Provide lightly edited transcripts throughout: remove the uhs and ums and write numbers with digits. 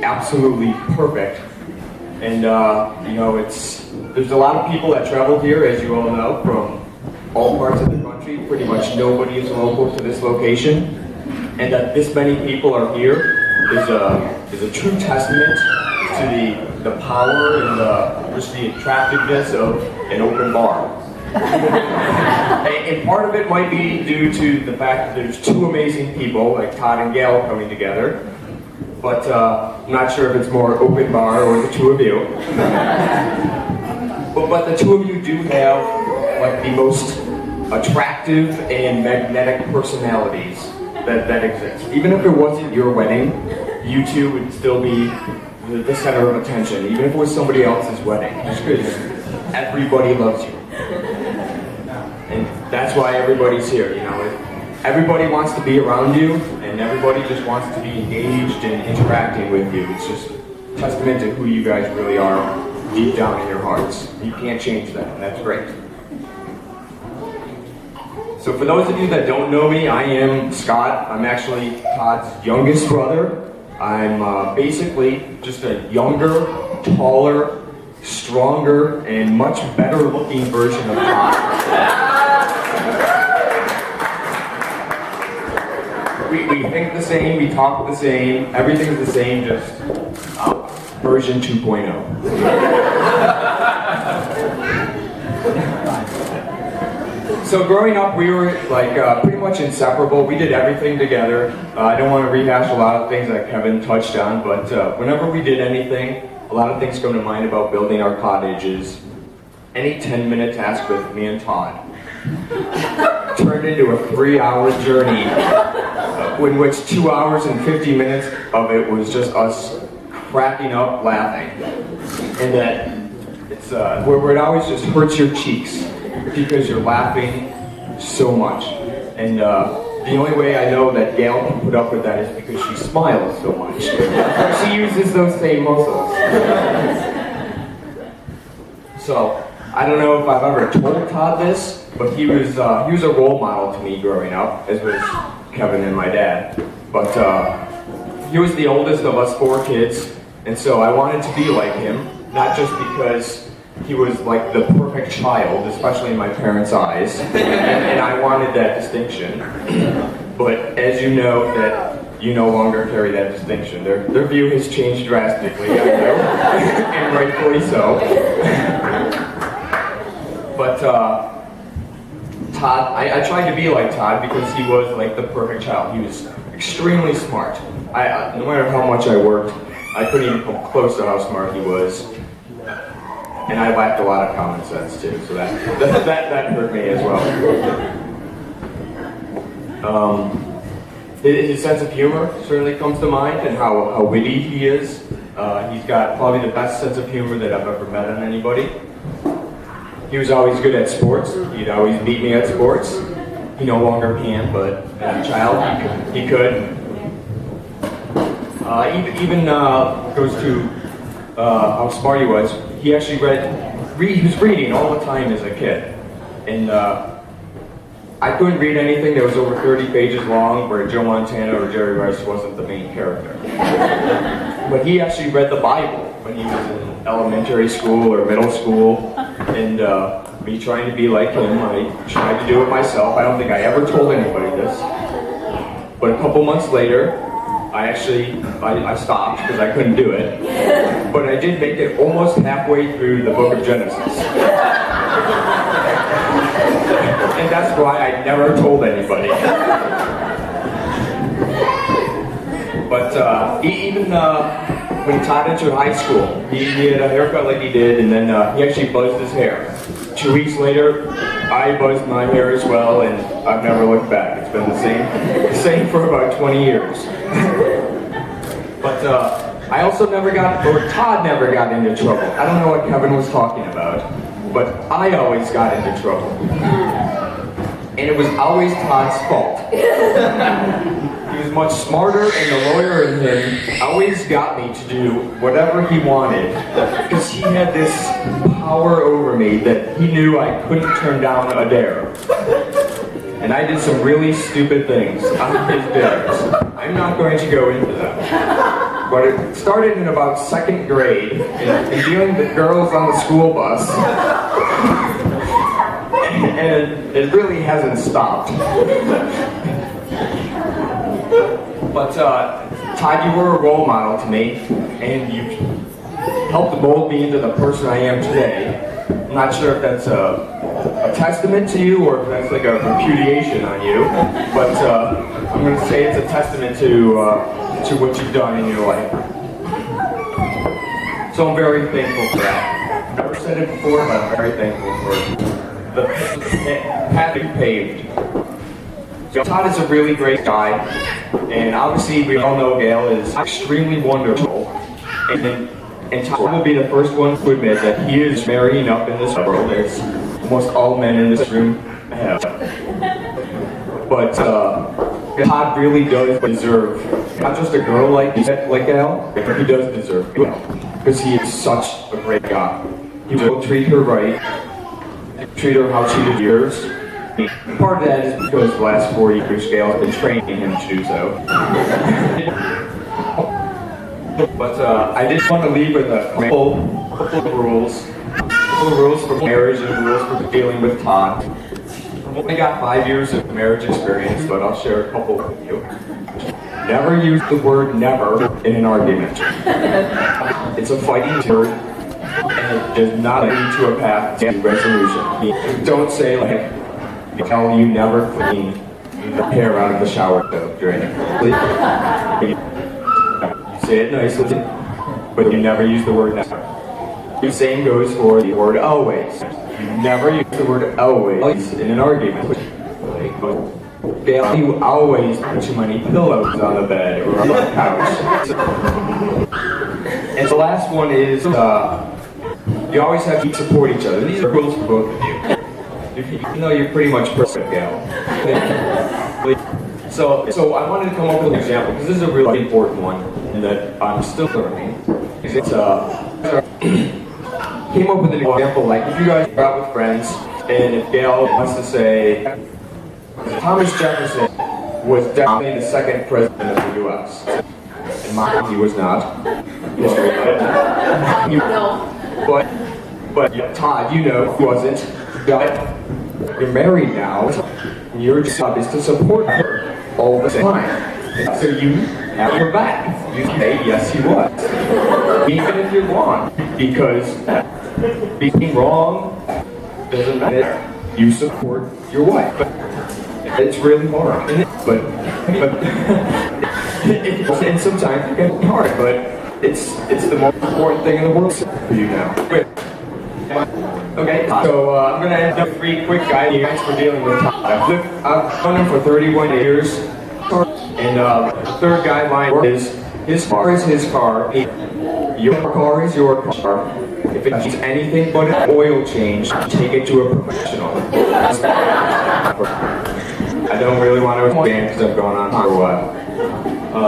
absolutely perfect. And there's a lot of people that travel here, as you all know, from all parts of the country. Pretty much nobody is local to this location. And that this many people are here is a true testament to the power and just the attractiveness of an open bar. And part of it might be due to the fact that there's two amazing people, like Todd and Gail, coming together. But I'm not sure if it's more open bar or the two of you. but the two of you do have like the most attractive and magnetic personalities that exist. Even if it wasn't your wedding, you two would still be the center of attention, even if it was somebody else's wedding, just because everybody loves you. And that's why everybody's here, you know. Everybody wants to be around you, and everybody just wants to be engaged and interacting with you. It's just a testament to who you guys really are deep down in your hearts. You can't change that, and that's great. So for those of you that don't know me, I am Scott. I'm actually Todd's youngest brother. I'm basically just a younger, taller, stronger, and much better looking version of Todd. We think the same, we talk the same, everything's the same, just version 2.0. So growing up, we were like pretty much inseparable. We did everything together. I don't want to rehash a lot of things that Kevin touched on, but whenever we did anything, a lot of things come to mind about building our cottages. Any 10-minute task with me and Todd turned into a 3-hour journey, in which 2 hours and 50 minutes of it was just us cracking up laughing. And that it's where it always just hurts your cheeks because you're laughing so much. And the only way I know that Gail can put up with that is because she smiles so much. She uses those same muscles. So I don't know if I've ever told Todd this, but he was a role model to me growing up, as was Kevin and my dad. But he was the oldest of us 4 kids, and so I wanted to be like him, not just because he was like the perfect child, especially in my parents' eyes, and I wanted that distinction. But as you know, that you no longer carry that distinction. Their view has changed drastically, I know, and rightfully so. But Todd, I tried to be like Todd because he was like the perfect child. He was extremely smart. No matter how much I worked, I couldn't even come close to how smart he was. And I lacked a lot of common sense too, so that hurt me as well. His sense of humor certainly comes to mind, and how witty he is. He's got probably the best sense of humor that I've ever met on anybody. He was always good at sports. He'd always beat me at sports. He no longer can, but as a child, he could. Even goes to how smart he was. He actually he was reading all the time as a kid. And I couldn't read anything that was over 30 pages long where Joe Montana or Jerry Rice wasn't the main character. But he actually read the Bible when he was in elementary school or middle school. And me trying to be like him, I tried to do it myself. I don't think I ever told anybody this. But a couple months later, I stopped because I couldn't do it. But I did make it almost halfway through the book of Genesis. And that's why I never told anybody. But even when Todd entered high school, he had a haircut like he did, and then he actually buzzed his hair. 2 weeks later, I buzzed my hair as well, and I've never looked back. It's been the same for about 20 years. But I also Todd never got into trouble. I don't know what Kevin was talking about, but I always got into trouble. And it was always Todd's fault. He was much smarter, and the lawyer in him always got me to do whatever he wanted, because he had this power over me that he knew I couldn't turn down a dare. And I did some really stupid things on his dares. I'm not going to go into them. but it started in about second grade, and dealing with girls on the school bus, and it really hasn't stopped. But Todd, you were a role model to me, and you helped mold me into the person I am today. I'm not sure if that's a testament to you or if that's like a repudiation on you, but I'm going to say it's a testament to what you've done in your life. So I'm very thankful for that. I've never said it before, but I'm very thankful for the path you paved. So Todd is a really great guy, and obviously we all know Gail is extremely wonderful, and Todd will be the first one to admit that he is marrying up in this world, as almost all men in this room have. But Todd really does deserve not just a girl like Gail, but he does deserve Gail, because he is such a great guy. He will treat her right, treat her how she deserves. Part of that is because the last 4 years Gail has been training him to do so. But I just want to leave with a couple of rules. Rules for marriage and rules for dealing with Todd. I've only got 5 years of marriage experience, but I'll share a couple with you. Never use the word never in an argument. It's a fighting word, and it does not lead to a path to resolution. Don't say like, you never clean the hair out of the shower during it. You say it nicely, but you never use the word never. The same goes for the word always. You never use the word always in an argument. Gail, you always put too many pillows on the bed or on the couch. And the last one is, you always have to support each other. These are rules for both of you. Even though you're pretty much perfect, Gail. So I wanted to come up with an example, because this is a really important one, and that I'm still learning. It's came up with an example, like if you guys are out with friends, and if Gail wants to say, Thomas Jefferson was definitely the second president of the U.S. And he was not. But Todd, you know he wasn't. You're married now. Your job is to support her all the time. So you have her back. You say, yes, he was. Even if you're wrong. Because being wrong doesn't matter. You support your wife. But it's really hard. And sometimes it can be hard, but it's the most important thing in the world for you now. Okay, so I'm going to end up 3 quick guidelines for dealing with Todd. I've known him for 31 years, and the third guideline is his car is his car, your car is your car. If it needs anything but an oil change, take it to a professional. I don't really want to explain because I've gone on for a while.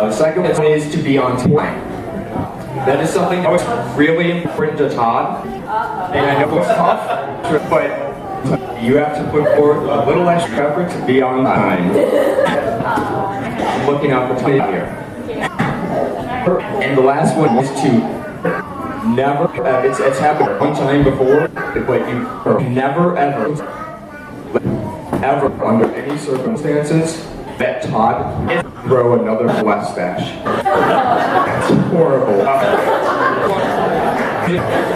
The second one is to be on time. That is something that was really important to Todd, and I know it's tough, but you have to put forth a little extra effort to be on time. I'm looking out for Todd here. And the last one is to never, it's happened one time before, but you never ever, under any circumstances, let Todd grow another mustache. That's horrible.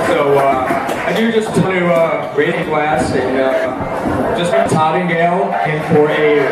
So I do just want to raise a glass and just Todd and Gail, and for a